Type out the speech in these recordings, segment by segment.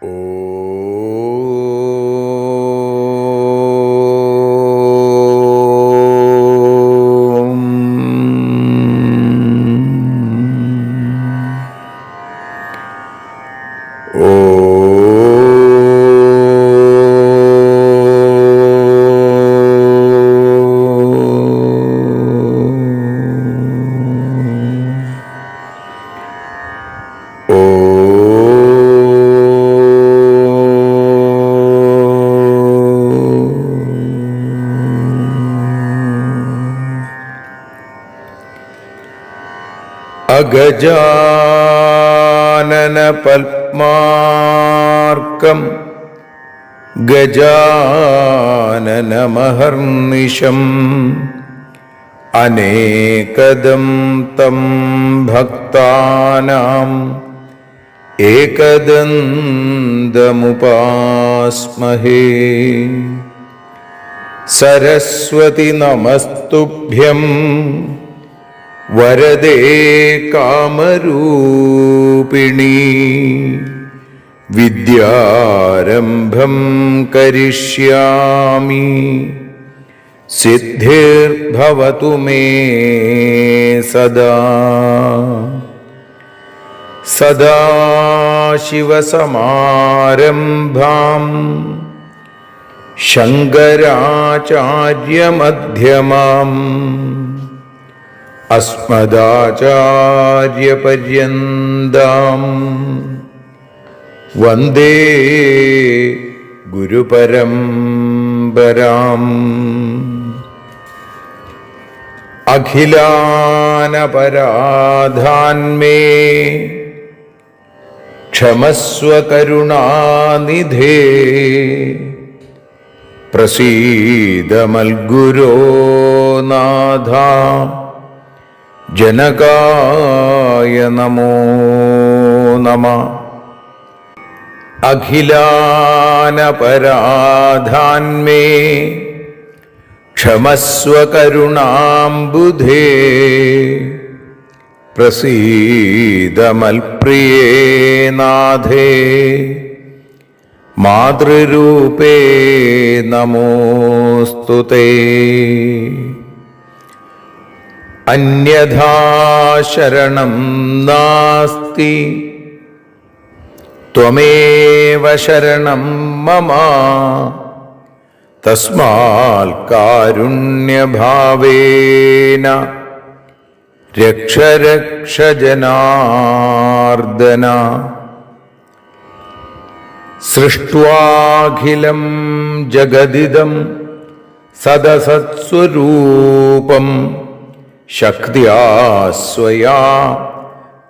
അഗജാനന പത്മാർക്കം ഗജാനനമഹർനിശം അനേകദം തം ഭക്താനാം ഏകദന്തമുപാസ്മഹേ. സരസ്വതി നമസ്തുഭ്യം വരദേ കാമരൂപിണി. വിദ്യാരംഭം കരിഷ്യാമി സിദ്ധിർഭവതു മേ സദാ. സദാശിവസമാരംഭാം ശങ്കരാചാര്യമധ്യമാം അസ്മദാചാര്യപര്യന്താം വന്ദേ ഗുരുപരമ്പരാം. അഖിലാനപരാധാന്മേ ക്ഷമസ്വ കരുണാനിധേ. പ്രസീദ മൽഗുരോ നാഥ ജനകായ നമോ നമഃ. അഖിലാനപരാധാന്മേ ക്ഷമസ്വ കരുണാംബുധേ. പ്രസീദ മൽപ്രിയേ നാഥേ മാതൃരൂപേ നമോസ്തുതേ. അന്യഥാ ശരണം നാസ്തി ത്വമേവ ശരണം മമ. തസ്മാൽ കാരുണ്യഭാവേന രക്ഷ രക്ഷ ജനാർദ്ദന. സൃഷ്ട്വാഖിലം ജഗദിദം സദസത്സ്വരൂപം ശക്ത്യാ സ്വയാ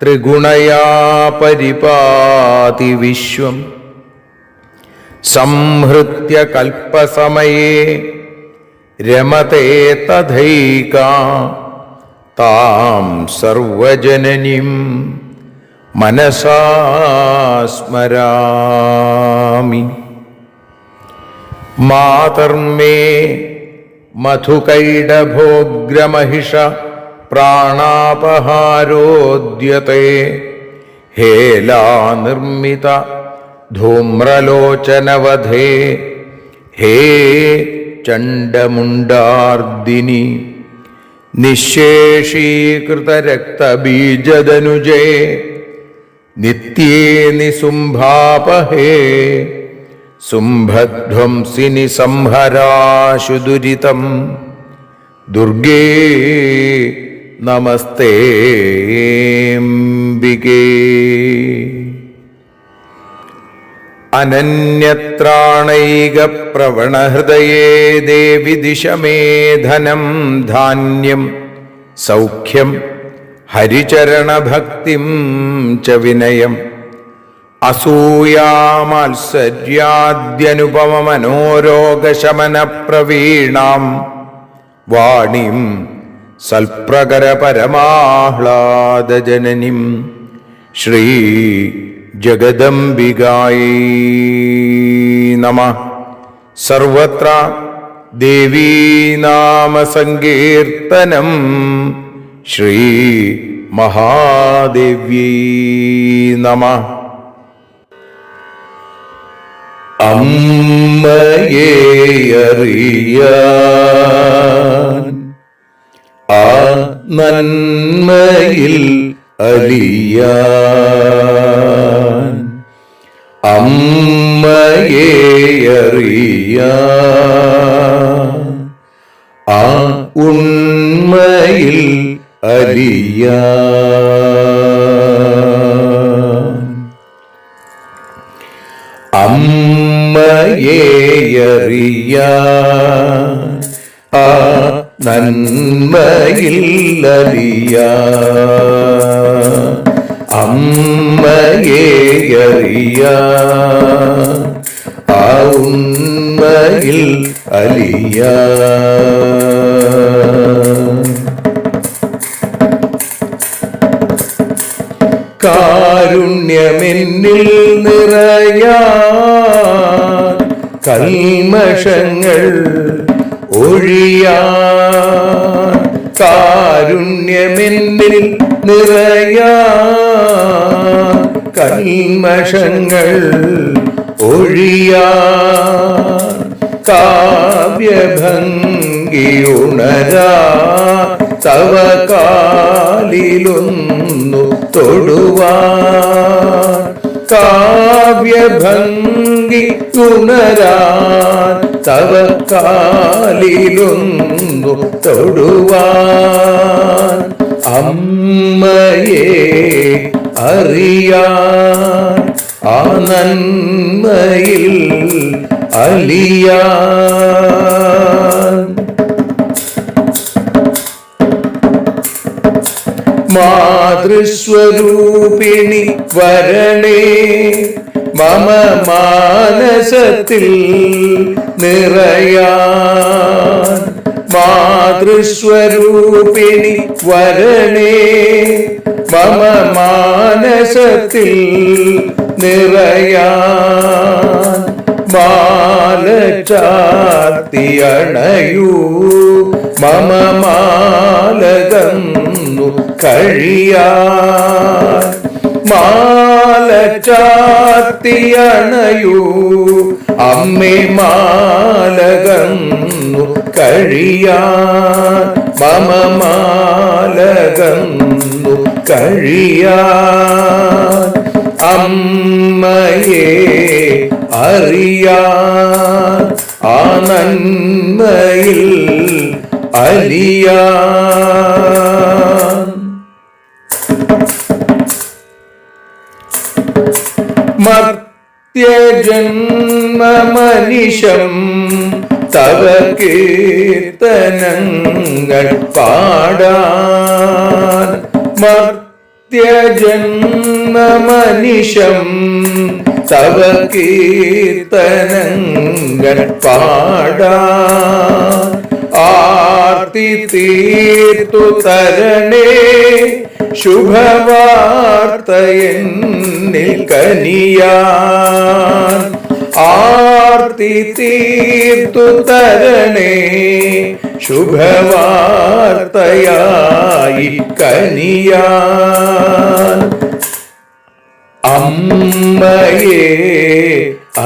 ത്രിഗുണയാ പരിപാതി വിശ്വം. സംഹൃത്യ കൽപ്പസമയേ രമതേ തഥൈകാ താം സർവജനനീം മനസാ സ്മരാമി. മാതർമേ മധുകൈടഭോഗ്രമഹിഷ പ്രാണാപഹാരോദ്യത്തെ. ഹേലാനിർമ്മിത ധൂമ്രലോചനവധേ. ഹേ ചണ്ഡമുണ്ഡാർദിനി നിശേഷീകൃതരക്തബീജദനുജേ. നിത്യേ നിസുംഭാപഹേ സുംഭധ്വംസിനി സംഹരാശു ദുരിതം. ദുർഗേ നമസ്തേംബികേ. അനന്യത്രാണൈകപ്രവണഹൃദയേ ദേവി ദിശ മേ ധനം ധാന്യം സൗഖ്യം ഹരിചരണഭക്തിം ച വിനയം. അസൂയാമാത്സര്യാദ്യനുപമമനോരോഗശമനപ്രവീണാം വാണിം സൽപ്രകരപരമാഹ്ലാദജനനിം ശ്രീ ജഗദംബികായൈ നമഃ. സർവത്ര ദേവീനാമസങ്കീർത്തനം ശ്രീ മഹാദേവ്യൈ നമഃ. അമ്മയെ അറിയാൻ ആ നന്മയിൽ അലിയാൻ അമ്മയെ അറിയാൻ ആ ഉണ്മയിൽ അലിയാൻ അമ്മയെ അറിയാൻ ആ നന്മയിൽ അലിയാൻ അമ്മയെ അറിയാൻ ആ ഉണ്മയിൽ അലിയാൻ കാരുണ്യമെന്നിൽ നിറയാൻ കൽമഷങ്ങൾ ഒഴിയാൻ കാരുണ്യമെന്നിൽ നിറയാൻ കൽമഷങ്ങൾ ഒഴിയാൻ കാവ്യഭംഗി ഉണരാ തവ കാലിലൊന്നു തൊടുവാൻ കാവ്യഭംഗി ഉണരാൻ തവ കാലിലൊന്നു തൊടുവാൻ അമ്മയെ അറിയാൻ ആ നന്മയിൽ അലിയാൻ മാതൃസ്വരൂപിണി വരണേ മമ മാനസത്തിൽ നിറയാൻ മാതൃസ്വരൂപിണി വരണേ മമ മാനസത്തിൽ നിറയാൻ മാല ചാർത്തിയണയൂ മമ മാലകന്നു കഴിയാൻ മാല ചാർത്തിയണയൂ അമ്മേ മാലകന്നു കഴിയാൻ മമ മാലകന്നു കഴിയാൻ അമ്മയെ അറിയാൻ ആ നന്മയിൽ അലിയാൻ മർത്യജന്മമനിശം തവ കീർത്തനങ്ങൾ പാടാൻ മർത്യജന്മമനിശം തവ കീർത്തനങ്ങൾ പാടാൻ ആർത്തി തീർത്തു തരണേ ശുഭവാർത്തയെന്നിൽ കനിയാൻ ആർത്തി തീർത്തു തരണേ ശുഭവാർത്തയായി കനിയാൻ അമ്മയെ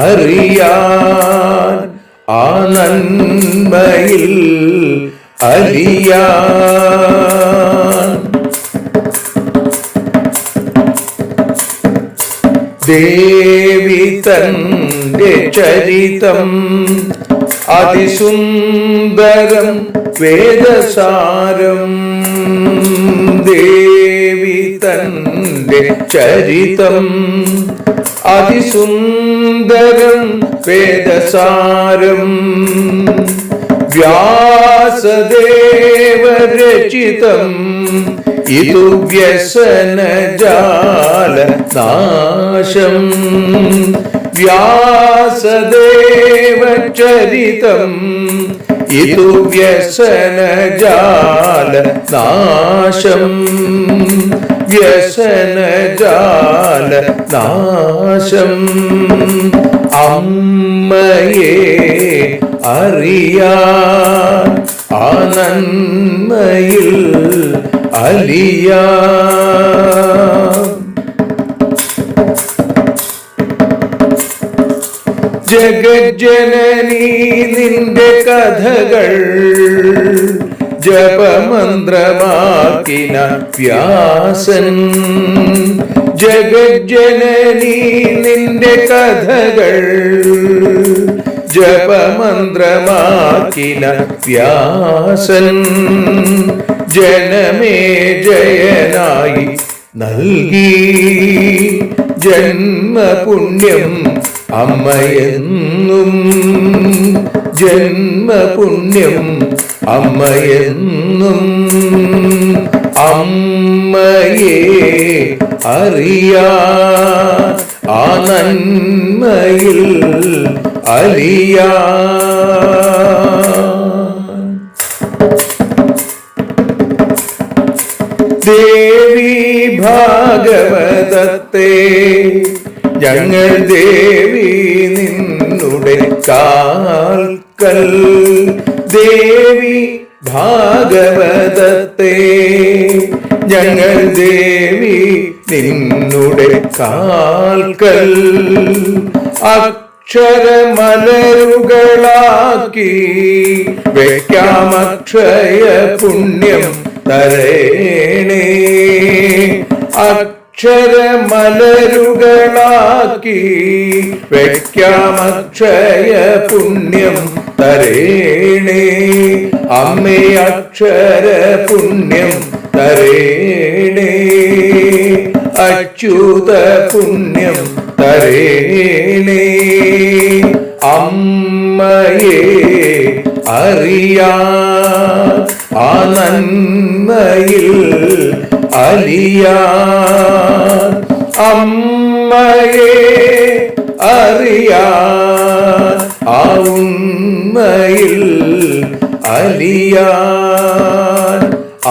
അറിയാൻ ആ നന്മയിൽ അലിയാൻ ദേവി തന്റെ ചരിതം അതിസുന്ദരം വേദസാരം ദേവി തന്റെ ചരിതം അതിസുന്ദരം വേദസാരം വ്യാസദേവരചിതം ഇതു വ്യസനജാല നാശം വ്യാസദേവചരിതം ഇതു വ്യസനജാല നാശം വ്യസനജാല നാശം അമ്മയെ അറിയാൻ ആ നന്മയിൽ അലിയാൻ ജഗജ്ജനനീ നിന്റെ കഥകൾ ജപമന്ത്രമാക്കിന വ്യാസൻ. ജഗജ്ജനനീ നിന്റെ കഥകൾ ജപമന്ത്രമാക്കിന വ്യാസൻ. ജനമേ ജയനായി നൽകി ജന്മപുണ്യം അമ്മയെന്നും. ജന്മപുണ്യം അമ്മയെന്നും. അമ്മയെ അറിയാ ആ നന്മയിൽ അലിയാ. ദേവി ഭാഗവതത്തെ ഞങ്ങൾ ദേവി നിന്നുടെ കാൽക്കൽ. ദേവി ഭാഗവതത്തെ ഞങ്ങൾ ദേവി നിന്നുടെ കാൽക്കൽ. അക്ഷരമലരുകളാക്കി വെക്കാമക്ഷയ പുണ്യം തരേണേ. അക്ഷരമലരുകളാക്കി വെക്കാമക്ഷയ പുണ്യം തരേണേ. അമ്മേ അക്ഷര പുണ്യം തരേണേ. അച്യുത പുണ്യം തരേണേ. അമ്മയെ അറിയാ ആ നന്മയിൽ അലിയാ. അമ്മയെ അറിയാ ആ ഉണ്മയിൽ അലിയാ.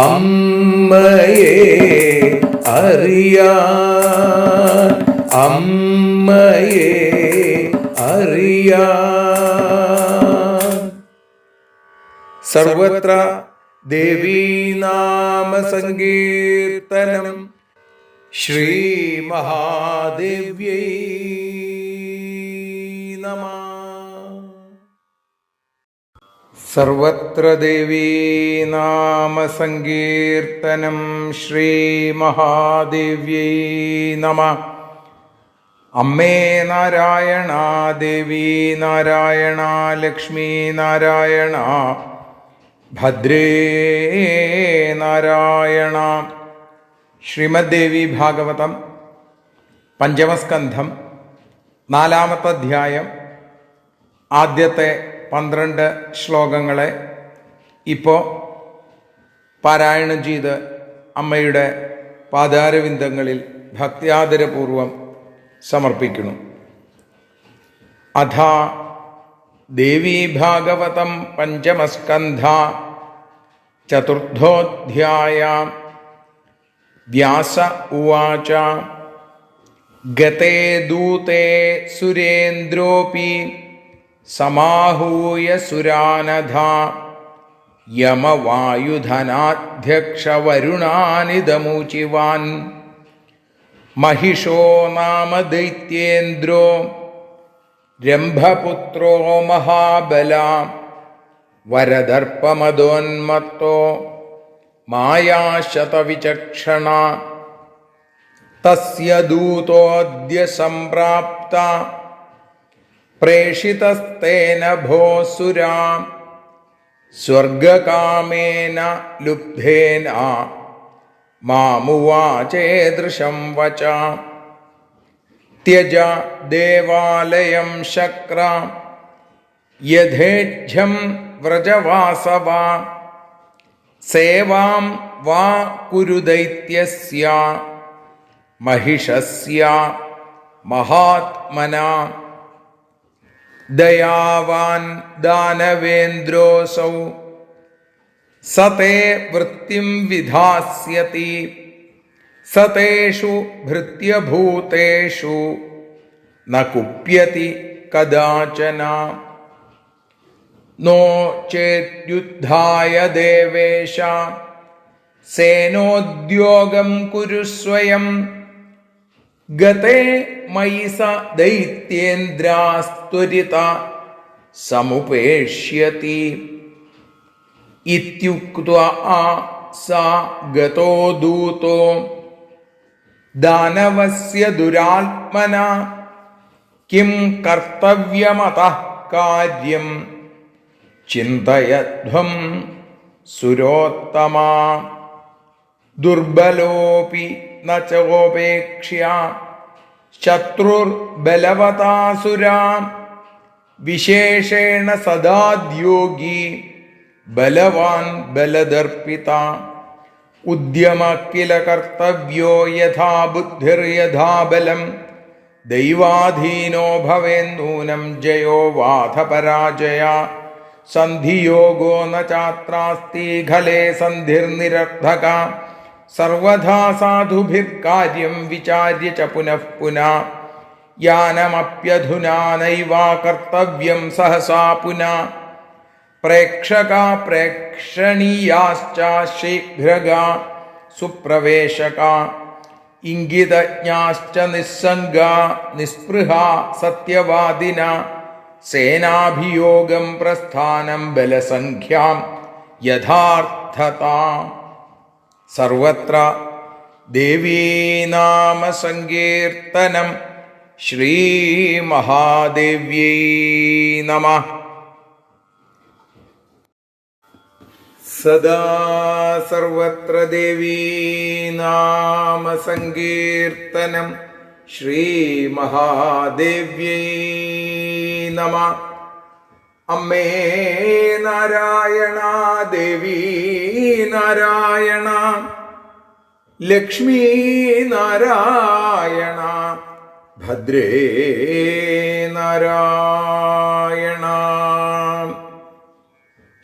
അമ്മയെ അറിയാ. അമ്മയെ അറിയാ. സർവത്ര ദേവീനാമ സങ്കീർത്തനം. ശ്രീ മഹാദേവ്യൈ നമഃ. സർവത്ര ദേവീനാമ സങ്കീർത്തനം. ശ്രീ മഹാദേവ്യൈ നമഃ. അമ്മേ നാരായണ, ദേവി നാരായണ, ലക്ഷ്മി നാരായണ, ഭദ്രേ നാരായണ. ശ്രീമദ്ദേവി ഭാഗവതം പഞ്ചമസ്കന്ധം 4-ാമത്തെ അധ്യായം ആദ്യത്തെ 12 ശ്ലോകങ്ങളെ ഇപ്പോൾ പാരായണം ചെയ്ത് അമ്മയുടെ പാദാരവിന്ദങ്ങളിൽ ഭക്ത്യാദരപൂർവം സമർപ്പിക്കുന്നു. അഥാ ദേവീ ഭാഗവതം പഞ്ചമസ്കന്ധ ചതുർത്ഥോധ്യായ. വ്യാസ ഉവാച. ഗതേ ദൂതേ സുരേന്ദ്രോപി സമാഹൂയ സുരാനധ യമവായുധനാധ്യക്ഷവരുണാനിദമൂചിവാൻ. മഹിഷോ നാമ ദൈത്യേന്ദ്രോ രംഭപുത്രോ മഹാബല വരദർപ്പമദോന്മത്തോ മായാശതവിചക്ഷണ. തസ്യ ദൂതോദ്യ സംപ്രാപ്ത പ്രേഷിതസ്തേന ഭോസുരാ സ്വർഗകാമേന ലുബ്ധേന മാമുവാചേദൃശം വച. ത്യജ ദേവാലയം ശക്ര യഥേച്ഛം വ്രജവാസവ. സേവാം വാ കുരു ദൈത്യസ്യ മഹിഷസ്യ മഹാത്മനാ. ദയാവാൻ ദാനവേന്ദ്രോസൗ സതേ വൃത്തിം വിധാസ്യതി. സതേഷു ഭൃത്യഭൂതേഷു ന കുപ്യതി കദാചന. നോ ചേത്യുദ്ധായ ദേവേശ സേനോദ്യോഗം കുരു സ്വയം. ഗതേ മയി സ ദൈത്യേന്ദ്രാസ്ത്വരിത സമുപേക്ഷ്യതി ഇത്യുക്ത്വാ സാ ഗതോ ദൂതോ ദാനവസ്യ ദുരാത്മന കിം കർത്തവ്യമതഃ കാര്യം ചിന്തയധ്വം സുരോത്തമാ ദുർബലോപി ന ചോപേക്ഷ്യ ശത്രുർബലവതാസുരാം വിശേഷേണ സദാദ്യോഗി ബലവാൻ ബലദർപ്പിത ഉദ്യമ കില കർത്തവ്യോ യഥാ ബുദ്ധിർയഥാ ബലം ദൈവാധീനോ ഭവേന്നൂനം ജയോ വാധ പരാജയ സന്ധിയോഗോ ന ചാത്രാസ്തി ഖലേ സന്ധിർനിരർത്ഥക സർവഥാ സാധുഭിർകാര്യം വിചാര്യ ച പുനഃ പുനഃ യാനമപ്യധുനാ നൈവാ കർത്തവ്യം സഹസാ പുനഃ പ്രേക്ഷകാ പ്രേക്ഷണീയാശ്ച ശീഘ്രഗാ സുപ്രവേശകാ ഇംഗിതജ്ഞാശ്ച നിസ്സംഗാ നിസ്പൃഹാ സത്യവാദിന സേനാഭിയോഗം പ്രസ്ഥാനം ബലസംഖ്യാം യഥാർത്ഥതാം. സർവത്ര ദേവീനാമ സങ്കീർത്തനം. ശ്രീമഹാദേവ്യൈ നമഃ. സദാ സർവത്ര ദേവീനാമ സങ്കീർത്തനം. ശ്രീമഹാദേവ്യൈ നമഃ. അമ്മേ നാരായണ, ദേവീ നാരായണ, ലക്ഷ്മീ നാരായണ, ഭദ്രേ നാരായണ.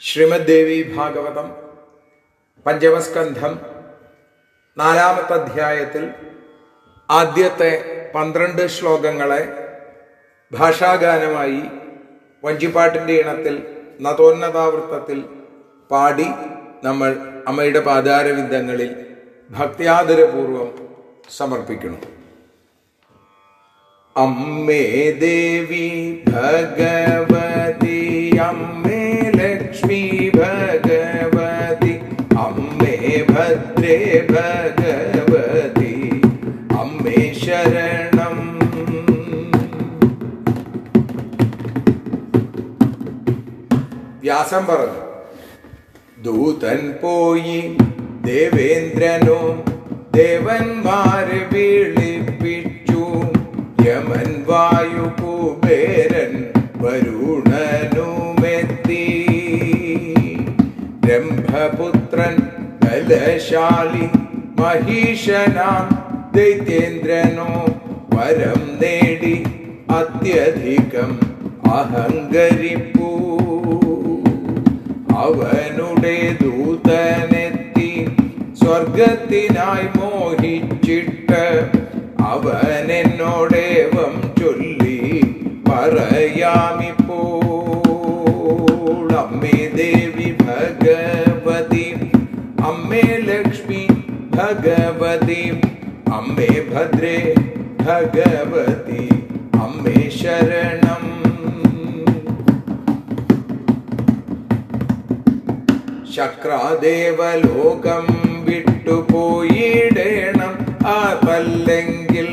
ശ്രീമദ്ദേവി ഭാഗവതം പഞ്ചമസ്കന്ധം 4-ാമത്തെ അധ്യായത്തിൽ ആദ്യത്തെ 12 ശ്ലോകങ്ങളെ ഭാഷാഗാനമായി വഞ്ചിപ്പാട്ടിൻ്റെ ഇണത്തിൽ നതോന്നതാവൃത്തത്തിൽ പാടി നമ്മൾ അമ്മയുടെ പാദാരവിന്ദങ്ങളിൽ ഭക്ത്യാദരപൂർവം സമർപ്പിക്കുന്നു. അമ്മേ ദേവി ഭഗവതി, അമ്മേ ലക്ഷ്മി ഭഗവതി, അമ്മേ ഭദ്രേ ഭഗവതി, അമ്മേ ശരണം. വ്യാസം പറഞ്ഞു, ദൂതൻ പോയി ദേവേന്ദ്രനോ ദേവന്മാരെ വിളിപ്പിച്ചു, യമൻ വായു കുബേരൻ വരുണനുമെത്തി, രംഭപുത്രൻ ബലശാലി മഹീശനാം ദൈത്യേന്ദ്രനോ വരം നേടി അത്യധികം അഹങ്കരിപ്പൂ, അവനുടെ ദൂതനെത്തി സ്വർഗത്തിനായി മോഹിച്ചിട്ട് അവനെന്നോടേവം ചൊല്ലി പറയാമിപ്പോൾ. അമ്മേ ദേവി ഭഗവതി, അമ്മേ ലക്ഷ്മി ഭഗവതി, അമ്മേ ഭദ്രേ ഭഗവതി, അമ്മേ ശരണം. ശക്രാദേവലോകം വിട്ടുപോയിടേണം, അതല്ലെങ്കിൽ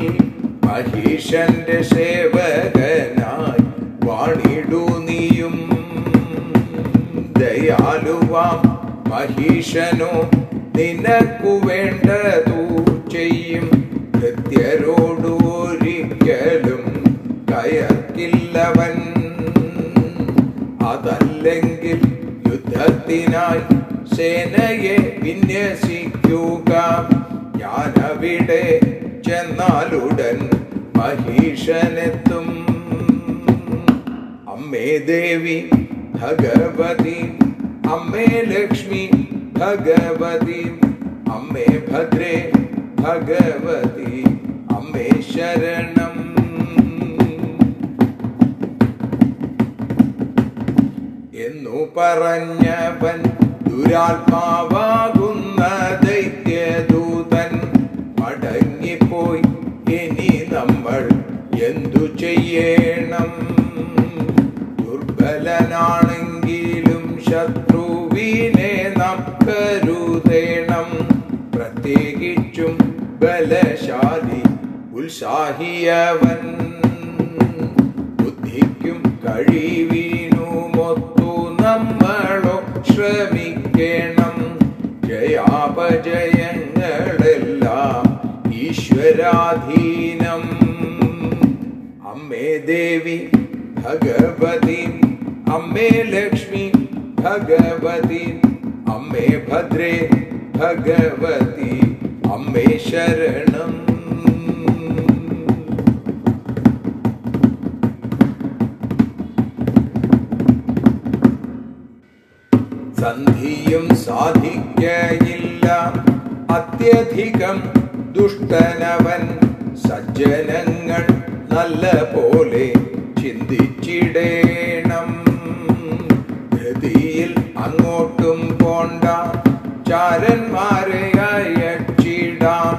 മഹീഷന്റെ സേവകനായി വാണിടു നീയും. ദയാലുവാം മഹീഷനോ നിനക്കു വേണ്ടതു ചെയ്യും, ഭൃത്യരോടു ഒരിക്കലും കയർക്കില്ലവൻ. അതല്ലെങ്കിൽ യുദ്ധത്തിനായി സേനയെ വിന്യസിക്കുക, ഞാനവിടെ ചെന്നാലുടൻ മഹീഷനെത്തും. അമ്മേ ദേവി ഭഗവതി, അമ്മേ ലക്ഷ്മി ഭഗവതി, അമ്മേ ഭദ്രേ ഭഗവതി, അമ്മേ ശരണം. എന്നു പറഞ്ഞവൻ ദുരാത്മാവാകുന്ന ദൈത്യദൂതൻ മടങ്ങിപ്പോയി. ഇനി ചെയ്യണം. ദുർബലനാണെങ്കിലും ശത്രുവിനെ നാം കരുതേണം. പ്രത്യേകിച്ചും ബലശാലി ഉത്സാഹിയവൻ ബുദ്ധിക്കും കഴിവിനുമൊത്തു നമ്മളോ ശ്രമിക്കണം. ജയാപജയങ്ങളെല്ലാം ഈശ്വരാധീനം. അമ്മേ ദേവി ഭഗവതി, അമ്മേ ലക്ഷ്മി ഭഗവതി, അമ്മേ ഭദ്രേ ഭഗവതി, അമ്മേ ശരണം. സന്ധിയും സാധിക്കയില്ല അത്യധികം ദുഷ്ടനവൻ. സജ്ജനങ്ങൾ നല്ല പോലെ ചിന്തിച്ചിടേണം. ധൃതിയിൽ അങ്ങോട്ടും പോണ്ട, ചാരന്മാരെ അയച്ചിടാം.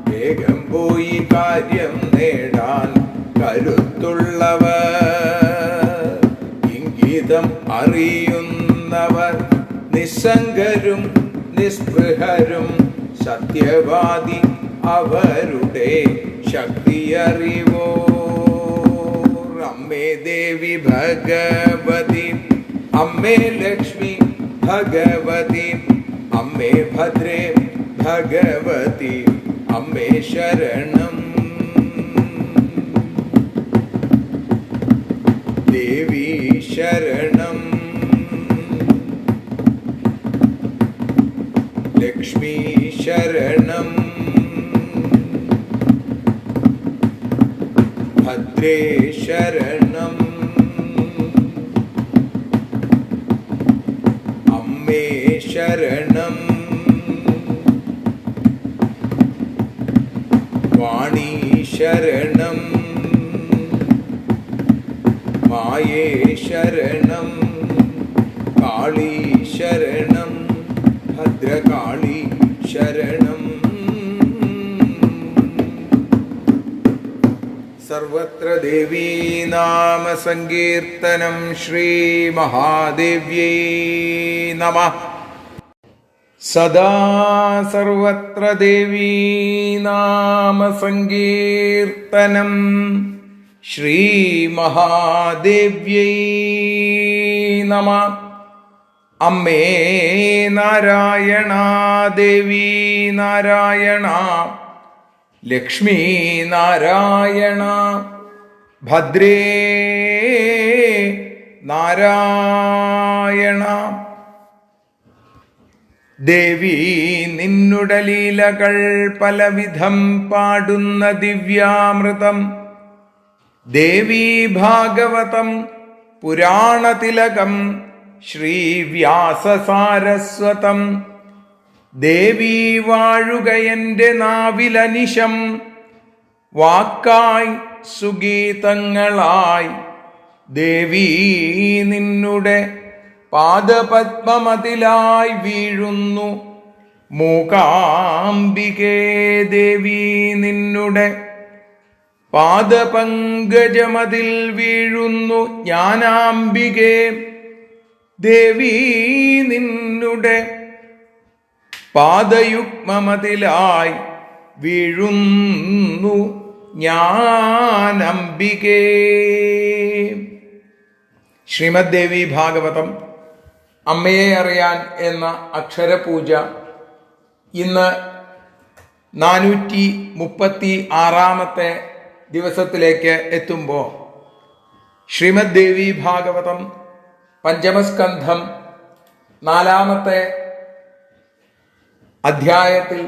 വേഗം പോയി കാര്യം നേടാൻ കരുത്തുള്ളവർ, ഇംഗിതം അറിയുന്നവർ, നിസ്സംഗരും നിസ്പൃഹരും, സത്യവാദി അവരുടെ ശക്തി അറിവോർ. അമ്മേ ദേവി ഭഗവതി, അമ്മേ ലക്ഷ്മി ഭഗവതി, അമ്മേ ഭദ്രേ ഭഗവതി, അമ്മേ ശരണം. ദേവി ശരണം. ലക്ഷ്മി ശരണം. ഭദ്രേ ശരണം. അമ്മേ ശരണം. വാണി ശരണം. മായേ ശരണം. കാളി ശരണം. ഭദ്രകാളി ശരണം. സർവത്ര ദേവീ നാമ സങ്കീർത്തനം. ശ്രീ മഹാദേവ്യൈ നമഃ. സദാ സർവത്ര ദേവീ നാമ സങ്കീർത്തനം. ശ്രീ മഹാദേവ്യൈ നമഃ. അമ്മേ നാരായണ, ദേവി നാരായണ, ലക്ഷ്മി നാരായണ, ഭദ്രേ നാരായണ. ദേവി നിന്നുടെ ലീലകൾ പലവിധം പാടുന്ന ദിവ്യാമൃതം. ദേവി ഭാഗവതം പുരാണതിലകം ശ്രീവ്യാസസാരസ്വതം. ദേവി വാഴുകയന്റെ നാവിലനിശം, വാക്കായി സുഗീതങ്ങളായി. ദേവി നിന്നുടെ പാദപത്മമതിലായി വീഴുന്നു. മൂകാംബികേ ദേവി നിന്നുടെ പാദപങ്കജമതിൽ വീഴുന്നു. ജ്ഞാനാംബികേ ദേവി നിന്നുടെ പാദയുഗ്മമതിലായി വീഴുന്നു. ജ്ഞാനാംബികേ. ശ്രീമദ് ദേവി ഭാഗവതം അമ്മയെ അറിയാൻ എന്ന അക്ഷരപൂജ ഇന്ന് 436 ദിവസത്തിലേക്ക് എത്തുമ്പോൾ ശ്രീമദ് ദേവി ഭാഗവതം പഞ്ചമസ്കന്ധം 4 അധ്യായത്തിൽ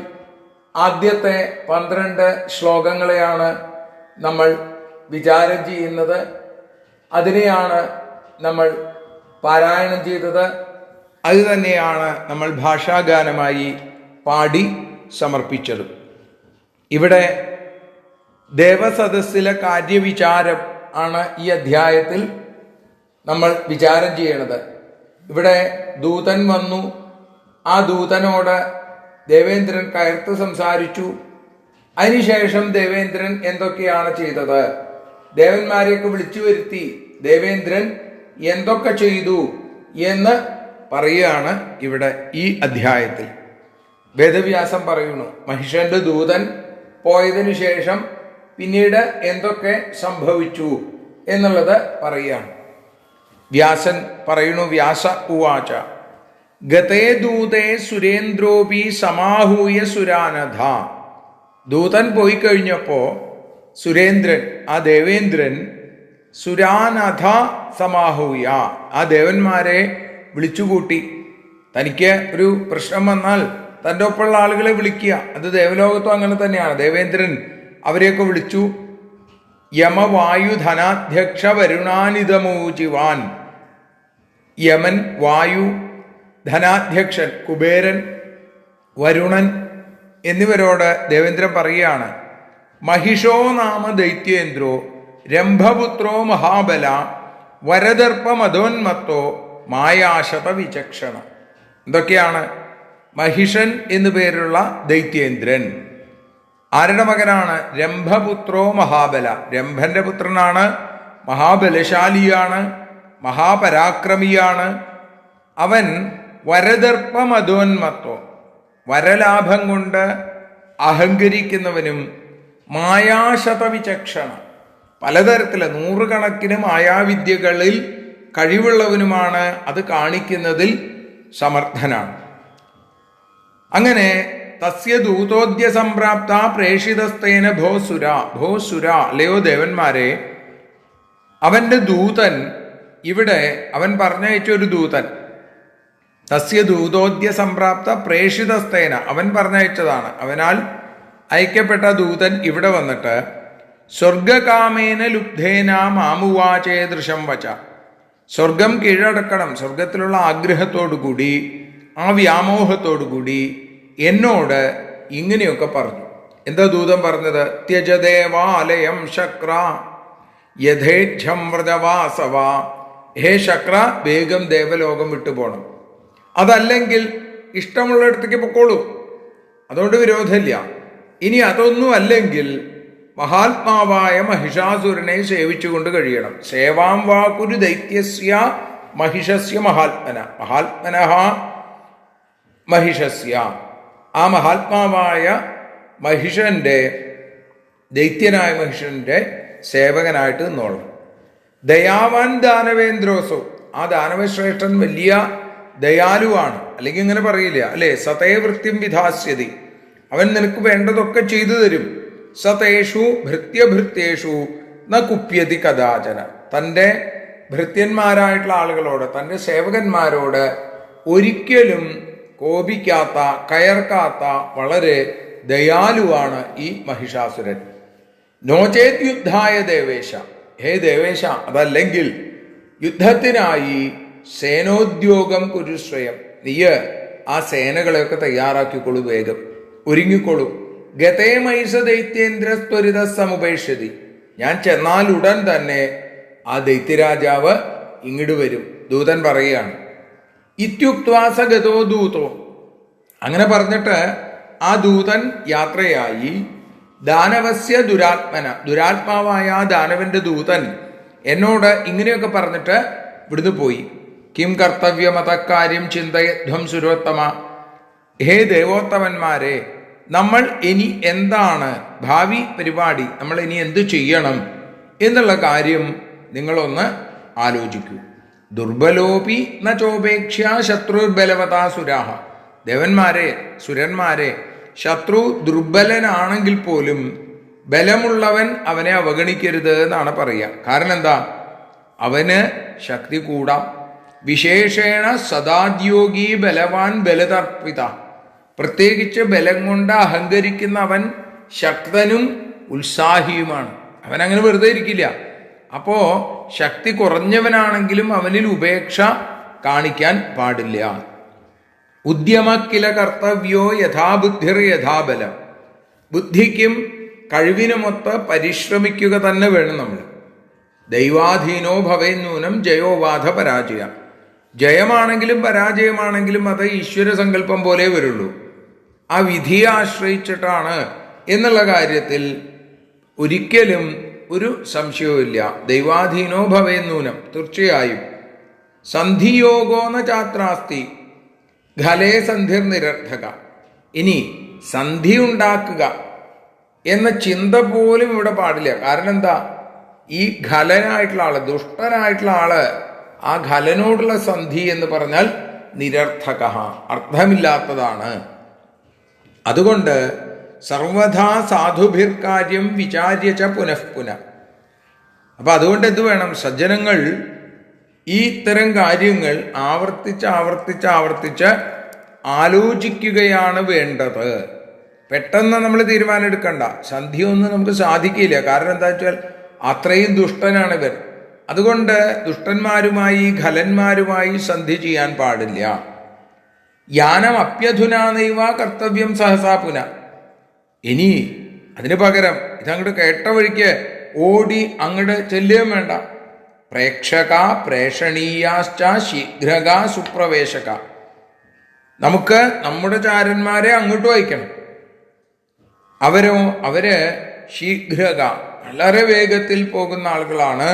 ആദ്യത്തെ 12 ശ്ലോകങ്ങളെയാണ് നമ്മൾ വിചാരം ചെയ്യുന്നത്. അതിനെയാണ് നമ്മൾ പാരായണം ചെയ്തത്. അത് തന്നെയാണ് നമ്മൾ ഭാഷാഗാനമായി പാടി സമർപ്പിച്ചത്. ഇവിടെ ദേവസദസ്സിലെ കാര്യവിചാരം ആണ് ഈ അധ്യായത്തിൽ നമ്മൾ വിചാരം ചെയ്യണത്. ഇവിടെ ദൂതൻ വന്നു. ആ ദൂതനോട് ദേവേന്ദ്രൻ കയർത്ത് സംസാരിച്ചു. അതിനുശേഷം ദേവേന്ദ്രൻ എന്തൊക്കെയാണ് ചെയ്തത്, ദേവന്മാരെയൊക്കെ വിളിച്ചു വരുത്തി ദേവേന്ദ്രൻ എന്തൊക്കെ ചെയ്തു എന്ന് പറയുകയാണ് ഇവിടെ ഈ അധ്യായത്തിൽ. വേദവ്യാസം പറയുന്നു, മഹിഷന്റെ ദൂതൻ പോയതിനു ശേഷം പിന്നീട് എന്തൊക്കെ സംഭവിച്ചു എന്നുള്ളത് പറയുകയാണ്. വ്യാസൻ പറയുന്നു, വ്യാസ ഉവാച ഗതേ ദൂതേ സുരേന്ദ്രോപി സമാഹൂയ സുരാനധ. ദൂതൻ പോയി കഴിഞ്ഞപ്പോ സുരേന്ദ്രൻ, ആ ദേവേന്ദ്രൻ, സുരാനധ സമാഹൂയ, ആ ദേവന്മാരെ വിളിച്ചുകൂട്ടി. തനിക്ക് ഒരു പ്രശ്നം വന്നാൽ തൻ്റെ ഒപ്പമുള്ള ആളുകളെ വിളിക്കുക, അത് ദേവലോകത്തും അങ്ങനെ തന്നെയാണ്. ദേവേന്ദ്രൻ അവരെയൊക്കെ വിളിച്ചു. യമവായു ധനാധ്യക്ഷ വരുണാനിതമൂചിവാൻ. യമൻ, വായു, ധനാധ്യക്ഷൻ കുബേരൻ, വരുണൻ എന്നിവരോട് ദേവേന്ദ്രൻ പറയുകയാണ്, മഹിഷോ നാമ ദൈത്യേന്ദ്രോ രംഭപുത്രോ മഹാബല വരദർപ്പമധോന്മത്തോ മായാശത വിചക്ഷണ. എന്തൊക്കെയാണ്? മഹിഷൻ എന്നു പേരുള്ള ദൈത്യേന്ദ്രൻ ആരുടെ മകനാണ്? രംഭപുത്രോ മഹാബല. രംഭന്റെ പുത്രനാണ്, മഹാബലശാലിയാണ്, മഹാപരാക്രമിയാണ്. അവൻ വരദർപ്പമധോന്മത്തോ, വരലാഭം കൊണ്ട് അഹങ്കരിക്കുന്നവനും, മായാശതവിചക്ഷണ, പലതരത്തില് നൂറുകണക്കിന് മായാവിദ്യകളിൽ കഴിവുള്ളവനുമാണ്. അത് കാണിക്കുന്നതിൽ സമർത്ഥനാണ്. അങ്ങനെ തസ്യ ദൂതോദ്യ സംപ്രാപ്ത പ്രേഷിതസ്തേന ഭോസുര. ഭോസുര, അല്ലയോ ദേവന്മാരെ, അവന്റെ ദൂതൻ, ഇവിടെ അവൻ പറഞ്ഞയച്ച ഒരു ദൂതൻ, തസ്യ ദൂതോദ്യ സംപ്രാപ്ത പ്രേഷിതസ്തേന, അവൻ പറഞ്ഞയച്ചതാണ്, അവനാൽ അയക്കപ്പെട്ട ദൂതൻ ഇവിടെ വന്നിട്ട് സ്വർഗകാമേന ലുബ്ധേന മാമുവാചേദൃശം വച. സ്വർഗം കീഴടക്കണം, സ്വർഗത്തിലുള്ള ആഗ്രഹത്തോടുകൂടി, ആ വ്യാമോഹത്തോടുകൂടി എന്നോട് ഇങ്ങനെയൊക്കെ പറഞ്ഞു. എന്താ ദൂതൻ പറഞ്ഞത്? ത്യജദേവാലയം ശക്ര യഥേച്ഛം വ്രജവാസവ. ഹേ ശക്ര, വേഗം ദേവലോകം വിട്ടുപോകണം. അതല്ലെങ്കിൽ ഇഷ്ടമുള്ളിടത്തേക്ക് പൊക്കോളൂ, അതുകൊണ്ട് വിരോധമില്ല. ഇനി അതൊന്നും അല്ലെങ്കിൽ മഹാത്മാവായ മഹിഷാസുരനെ സേവിച്ചുകൊണ്ട് കഴിയണം. സേവാം വാക്കുരു ദൈത്യസ്യ മഹിഷസ്യ മഹാത്മന. മഹാത്മനഃ മഹിഷസ്യ, ആ മഹാത്മാവായ മഹിഷന്റെ, ദൈത്യനായ മഹിഷന്റെ സേവകനായിട്ട് നിന്നോളണം. ദയാവാൻ ദാനവേന്ദ്രോസോ, ആ ദാനവശ്രേഷ്ഠൻ വലിയ ദയാലുവാണ്. അല്ലെങ്കിൽ ഇങ്ങനെ പറയില്ല അല്ലെ, സതേ വൃത്തിം വിധാസ്യതി, അവൻ നിനക്ക് വേണ്ടതൊക്കെ ചെയ്തു തരും. സതേഷു ഭൃത്യഭൃത്യേഷു ന കുപ്യതി കഥാചന. തൻ്റെ ഭൃത്യന്മാരായിട്ടുള്ള ആളുകളോട്, തൻ്റെ സേവകന്മാരോട് ഒരിക്കലും കോപിക്കാത്ത, കയർക്കാത്ത, വളരെ ദയാലുവാണ് ഈ മഹിഷാസുരൻ. നോചേത് യുദ്ധായ ദേവേശ, ഹേ ദേവേശ, അതല്ലെങ്കിൽ യുദ്ധത്തിനായി സേനോദ്യോഗം കുരുശ്രയം, നീ ആ സേനകളെയൊക്കെ തയ്യാറാക്കിക്കൊള്ളു, വേഗം ഒരുങ്ങിക്കൊള്ളു. ഗതേ മൈസ ദൈത്യേന്ദ്രസ്ത്വരിത സമുപേക്ഷതി, ഞാൻ ചെന്നാൽ ഉടൻ തന്നെ ആ ദൈത്യരാജാവ് ഇങ്ങോട്ട് വരും. ദൂതൻ പറയുകയാണ്. ഇത്യുക്വാസ ഗതോ ദൂതോ, അങ്ങനെ പറഞ്ഞിട്ട് ആ ദൂതൻ യാത്രയായി. ദാനവസ്യ ദുരാത്മന, ദുരാത്മാവായ ആ ദാനവന്റെ ദൂതൻ എന്നോട് ഇങ്ങനെയൊക്കെ പറഞ്ഞിട്ട് ഇവിടുന്ന് പോയി. കിം കർത്തവ്യമതക്കാര്യം ചിന്തയധ്വം സുരോത്തമ. ഹേ ദേവോത്തമന്മാരെ, നമ്മൾ ഇനി എന്താണ് ഭാവി പരിപാടി, നമ്മൾ ഇനി എന്തു ചെയ്യണം എന്നുള്ള കാര്യം നിങ്ങളൊന്ന് ആലോചിക്കൂ. ദുർബലോപി ന ചോപേക്ഷ ശത്രുർബലവതാസുരാഹ. ദേവന്മാരെ, സുരന്മാരെ, ശത്രു ദുർബലനാണെങ്കിൽ പോലും ബലമുള്ളവൻ അവനെ അവഗണിക്കരുത് എന്നാണ് പറയുക. കാരണം എന്താ? അവന് ശക്തി കൂടാം. വിശേഷേണ സദാദ്യോഗി ബലവാൻ ബലതർപ്പിത. പ്രത്യേകിച്ച് ബലം കൊണ്ട് അഹങ്കരിക്കുന്ന അവൻ ശക്തനും ഉത്സാഹിയുമാണ്. അവൻ അങ്ങനെ വെറുതെ ഇരിക്കില്ല. അപ്പോ ശക്തി കുറഞ്ഞവനാണെങ്കിലും അവനിൽ ഉപേക്ഷ കാണിക്കാൻ പാടില്ല. ഉദ്യമക്കില കർത്തവ്യോ യഥാബുദ്ധിർ യഥാബലം. ബുദ്ധിക്കും കഴിവിനുമൊത്ത് പരിശ്രമിക്കുക തന്നെ വേണം നമ്മൾ. ദൈവാധീനോ ഭവേന്നൂനം ജയോവാധ പരാജയ. ജയമാണെങ്കിലും പരാജയമാണെങ്കിലും അത് ഈശ്വര സങ്കല്പം പോലെ വരുള്ളൂ. ആ വിധിയെ ആശ്രയിച്ചിട്ടാണ് എന്നുള്ള കാര്യത്തിൽ ഒരിക്കലും ഒരു സംശയവുമില്ല. ദൈവാധീനോ ഭവേന്നൂനം, തീർച്ചയായും സന്ധിയോഗോന്ന ചാത്രാസ്തി ഖലേ സന്ധിർ നിരർത്ഥക. ഇനി സന്ധി ഉണ്ടാക്കുക എന്ന ചിന്ത പോലും ഇവിടെ പാടില്ല. കാരണം എന്താ, ഈ ഖലനായിട്ടുള്ള ആള്, ദുഷ്ടനായിട്ടുള്ള ആള്, ആ ഖലനോടുള്ള സന്ധി എന്ന് പറഞ്ഞാൽ നിരർത്ഥക, അർത്ഥമില്ലാത്തതാണ്. അതുകൊണ്ട് സർവഥാ സാധുഭിർ കാര്യം വിചാര്യച പുനഃപുന. അപ്പൊ അതുകൊണ്ട് എന്ത് വേണം, സജ്ജനങ്ങൾ ഈ ഇത്തരം കാര്യങ്ങൾ ആവർത്തിച്ച് ആലോചിക്കുകയാണ് വേണ്ടത്. പെട്ടെന്ന് നമ്മൾ തീരുമാനം എടുക്കണ്ട. സന്ധിയൊന്നും നമുക്ക് സാധിക്കില്ല. കാരണം എന്താ വെച്ചാൽ അത്രയും ദുഷ്ടനാണ് ഇവർ. അതുകൊണ്ട് ദുഷ്ടന്മാരുമായി ഖലന്മാരുമായി സന്ധി ചെയ്യാൻ പാടില്ല. യാനം അപ്യധുനാനൈവ കർത്തവ്യം സഹസാ പുന. ഇനി അതിന് പകരം ഇതങ്ങോട്ട് കേട്ട വഴിക്ക് ഓടി അങ്ങോട്ട് ചെല്ലുകയും വേണ്ട. പ്രേക്ഷക പ്രേഷണീയാശ്ച ശീഘ്രക സുപ്രവേശക. നമുക്ക് നമ്മുടെ ചാരന്മാരെ അങ്ങോട്ട് വായിക്കണം. അവര് ശീഘ്രക, വളരെ വേഗത്തിൽ പോകുന്ന ആളുകളാണ്.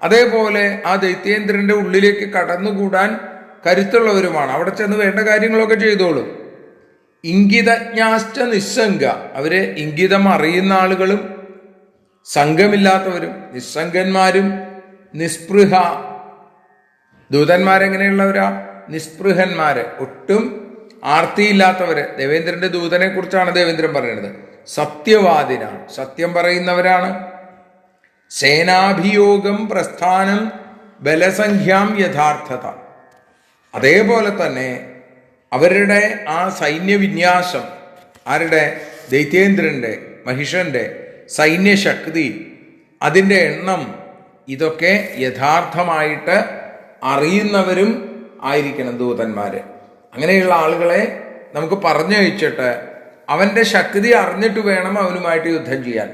അതേപോലെ ആ ദൈത്യേന്ദ്രന്റെ ഉള്ളിലേക്ക് കടന്നുകൂടാൻ കരുത്തുള്ളവരുമാണ്. അവിടെ ചെന്ന് വേണ്ട കാര്യങ്ങളൊക്കെ ചെയ്തോളും. ഇംഗിതജ്ഞാശ്ച നിസ്സംഗ. അവര് ഇംഗിതം അറിയുന്ന ആളുകളും സംഘമില്ലാത്തവരും, നിസ്സംഗന്മാരും നിസ്പൃഹ. ദൂതന്മാരെങ്ങനെയുള്ളവരാ? നിസ്പൃഹന്മാര്, ഒട്ടും ആർത്തിയില്ലാത്തവര്. ദേവേന്ദ്രന്റെ ദൂതനെ കുറിച്ചാണ് ദേവേന്ദ്രൻ പറയുന്നത്. സത്യവാദിനാണ്, സത്യം പറയുന്നവരാണ്. സേനാഭിയോഗം പ്രസ്ഥാനം ബലസംഖ്യാം യഥാർത്ഥത. അതേപോലെ തന്നെ അവരുടെ ആ സൈന്യവിന്യാസം, ആരുടെ? ദൈത്യേന്ദ്രന്റെ, മഹിഷന്റെ സൈന്യശക്തി, അതിൻ്റെ എണ്ണം, ഇതൊക്കെ യഥാർത്ഥമായിട്ട് അറിയുന്നവരും ആയിരിക്കണം ദൂതന്മാര്. അങ്ങനെയുള്ള ആളുകളെ നമുക്ക് പറഞ്ഞയച്ചിട്ട് അവന്റെ ശക്തി അറിഞ്ഞിട്ട് വേണം അവനുമായിട്ട് യുദ്ധം ചെയ്യാൻ.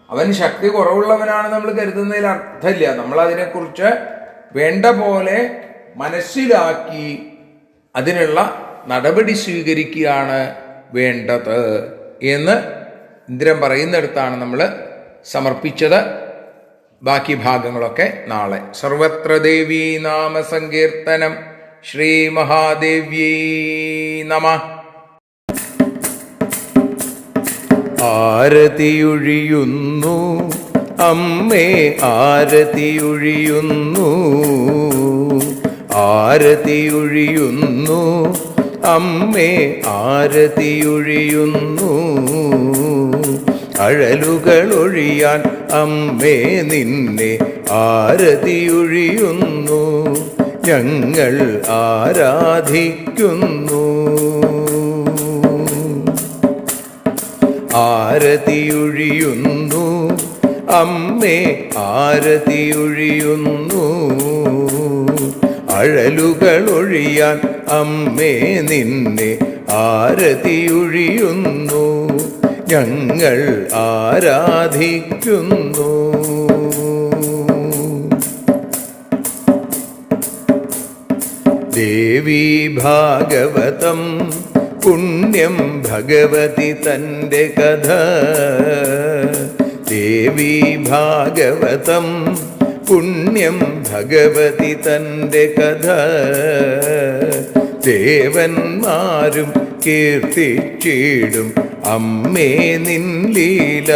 അവൻ ശക്തി കുറവുള്ളവനാണ് നമ്മൾ കരുതുന്നതിൽ അർത്ഥമില്ല. നമ്മൾ അതിനെക്കുറിച്ച് വേണ്ട പോലെ മനസ്സിലാക്കി അതിനുള്ള നടപടി സ്വീകരിക്കുകയാണ് വേണ്ടത് എന്ന് ഇന്ദ്രൻ പറയുന്നിടത്താണ് നമ്മൾ സമർപ്പിച്ചത്. ബാക്കി ഭാഗങ്ങളൊക്കെ നാളെ. സർവത്ര ദേവീ നാമ സങ്കീർത്തനം. ശ്രീ മഹാദേവ്യൈ നമഃ. ആരതിയൊഴിയുന്നു അമ്മേ, ആരതിയൊഴിയുന്നു, ആരതിയൊഴിയുന്നു അമ്മേ, ആരതിയൊഴിയുന്നു. അഴലുകളൊഴിയാൻ അമ്മേ നിന്നെ ആരതിയൊഴിയുന്നു. ഞങ്ങൾ ആരാധിക്കുന്നു. ആരതിയൊഴിയുന്നു അമ്മേ, ആരതിയൊഴിയുന്നു. അഴലുകളൊഴിയാൻ അമ്മേ നിന്നെ ആരതിയൊഴിയുന്നു. ഞങ്ങൾ ആരാധിക്കുന്നു. ദേവീ ഭാഗവതം പുണ്യം ഭഗവതി തൻ്റെ കഥ. ദേവീ ഭാഗവതം പുണ്യം ഭഗവതി തൻ്റെ കഥ. ദേവന്മാരും കീർത്തിച്ചിടും അമ്മേ നിൻ ലീല.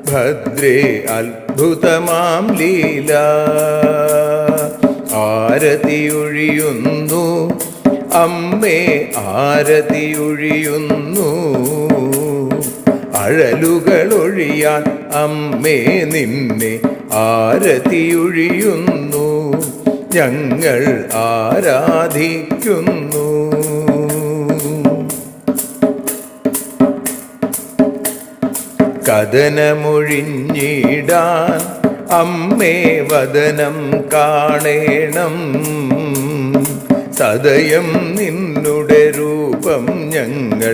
ഭദ്രേ അത്ഭുതമാം ലീല. ആരതിയൊഴിയുന്നു അമ്മേ, ആരതിയൊഴിയുന്നു. അഴലുകളൊഴിയാൻ അമ്മേ നിന്നെ ആരതിയൊഴിയുന്നു. ഞങ്ങൾ ആരാധിക്കുന്നു. കഥനമൊഴിഞ്ഞിടാൻ അമ്മേ വദനം കാണേണം. സദയം നിന്നുടെ രൂപം ഞങ്ങൾ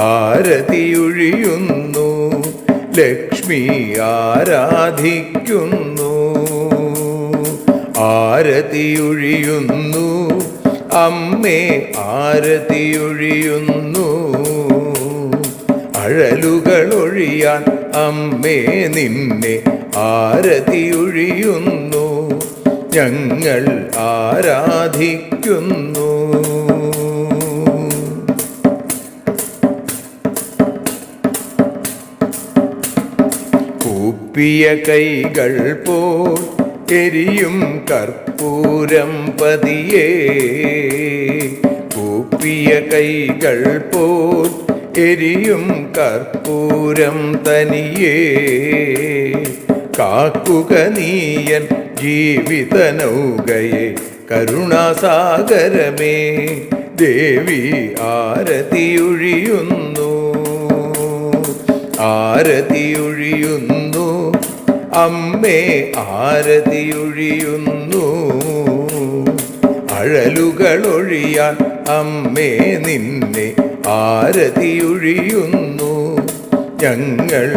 ആരതിയൊഴിയുന്നു. ലക്ഷ്മി ആരാധിക്കുന്നു. ആരതിയൊഴിയുന്നു അമ്മേ, ആരതിയൊഴിയുന്നു. അഴലുകളൊഴിയാൻ അമ്മേ നിന്നെ ആരതിയൊഴിയുന്നു ഞങ്ങൾ ആരാധിക്കുന്നു. കൂപ്പിയ കൈകൾ പോൽ എരിയും കർപ്പൂരം പതിയേ, കൂപ്പിയ കൈകൾ പോൽ എരിയും കർപ്പൂരം തനിയേ, കാക്കുക നീയൻ ജീവിത നൗകയെ കരുണാസാഗരമേ ദേവി ആരതിയൊഴിയുന്നു, ആരതിയൊഴിയുന്നു അമ്മേ ആരതിയൊഴിയുന്നു. അഴലുകളൊഴിയാൻ അമ്മേ നിന്നെ ആരതിയൊഴിയുന്നു ഞങ്ങൾ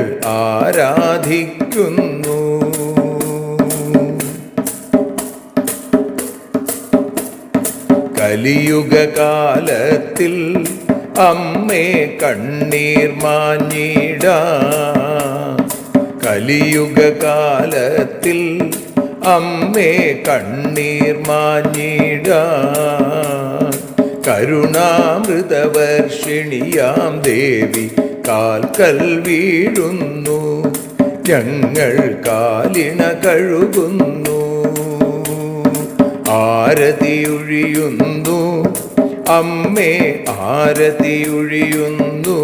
ആരാധിക്കുന്നു. കലിയുഗകാലത്തിൽ അമ്മേ കണ്ണീർ മാഞ്ഞിടാൻ, കലിയുഗകാലത്തിൽ അമ്മേ കണ്ണീർ മാഞ്ഞിടാൻ, കരുണാമൃതവർഷിണിയാം ദേവി കാൽക്കൽ വീഴുന്നു ഞങ്ങൾ കാലിണ കഴുകുന്നു. ആരതിയൊഴിയുന്നു അമ്മേ ആരതിയൊഴിയുന്നു,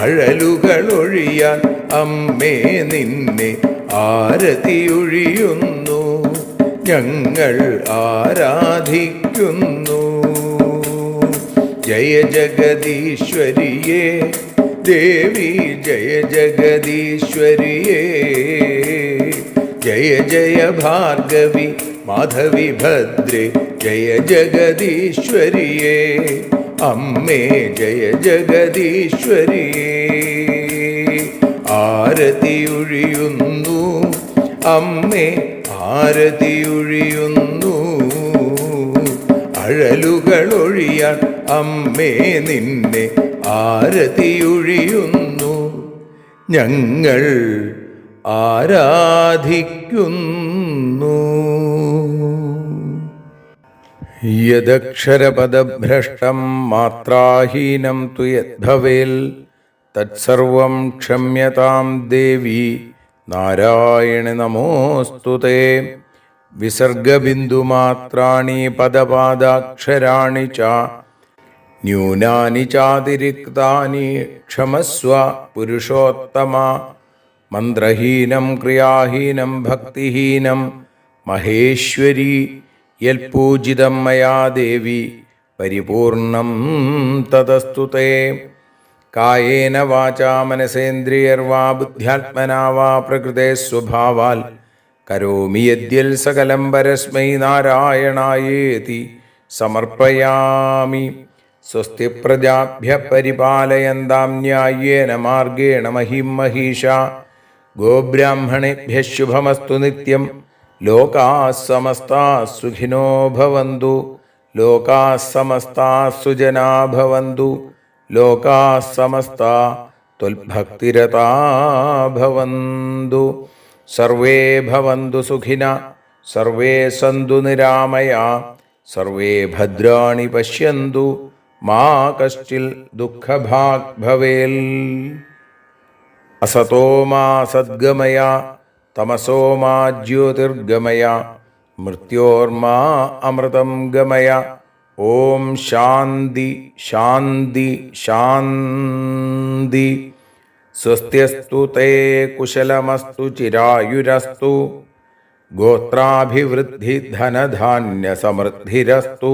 അഴലുകളൊഴിയാൻ അമ്മേ നിന്നെ ആരതിയൊഴിയുന്നു ഞങ്ങൾ ആരാധിക്കുന്നു. ജയ ജഗദീശ്വരിയേ ദേവി ജയ ജഗദീശ്വരിയേ, ജയ ജയ ഭാർഗവി മാധവി ഭദ്രേ ജയ ജഗദീശ്വരിയേ അമ്മേ ജയ ജഗദീശ്വരിയേ. ആരതിയൊഴിയുന്നു അമ്മേ ആരതിയൊഴിയുന്നു, അഴലുകളൊഴിയാൻ അമ്മേ നിന്നെ ആരതിയൊഴിയുന്നു ഞങ്ങൾ ആരാധിക്കുന്നു. യദക്ഷരപദഭ്രഷ്ടം മാത്രാഹീനം തു യദ്ഭവേൽ തത്സർവം ക്ഷമ്യതാം ദേവി നാരായണി നമോസ്തുതേ. വിസർഗബിന്ദുമാത്രാണി പദപാദാക്ഷരാണി ച ന്യൂനാനി ചാതിരിക്താനി ക്ഷമസ്വ പുരുഷോത്തമ. മന്ത്രഹീനം ക്രിയാഹീനം ഭക്തിഹീനം മഹേശ്വരി യൽപൂജിതം മയാ ദേവി പരിപൂർണം തദസ്തുതേ. കായേന വാചാ മനസേന്ദ്രിയർവാ ബുദ്ധ്യാത്മനാ വാ പ്രകൃതേ സ്വഭാവാൽ കരോമി യദ്യൽ സകലം പരസ്മൈ നാരായണായേതി സമർപ്പയാമി. സ്വസ്തി പ്രജാഭ്യ പരിപാലയന്താം ന്യായേന മാർഗേണ മഹിം മഹീഷാ. ഗോബ്രാഹ്മണേഭ്യഃ ശുഭമസ്തു നിത്യം. ലോകാഃ സമസ്താഃ സുഖിനോ ഭവന്തു. ലോകാഃ സമസ്താഃ സുജനാ ഭവന്തു. ലോകാഃ സമസ്താഃ ത്വൽഭക്തിരതാ ഭവന്തു. സർവേ ഭവന്തു സുഖിനഃ. സർവേ സന്തു നിരാമയാഃ. സർവേ ഭദ്രാണി പശ്യന്തു. മാ കശ്ചിൽ ദുഃഖഭാഗ് ഭവേൽ. അസതോ മാ സദ്ഗമയ തമസോ മാ ജ്യോതിർഗമയ മൃത്യോർമാ അമൃതം ഗമയ. ഓം ശാന്തി ശാന്തി ശാന്തി. സ്വസ്ത്യസ്തു തേ കുശലമസ്തു ചിരായുരസ്തു. ഗോത്രാഭിവൃദ്ധി ധനധാന്യ സമൃദ്ധിരസ്തു.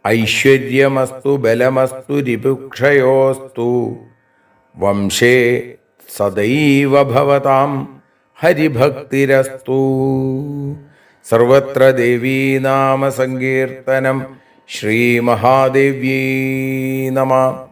ഐശ്വര്യമസ്തു ബലമസ്തു രിപുക്ഷയോസ്തു. വംശേ സദൈവ ഭവതാം ഹരിഭക്തിരസ്തു. സർവത്ര ദേവീനാമ സങ്കീർത്തനം. ശ്രീമഹാദേവ്യൈ നമഃ.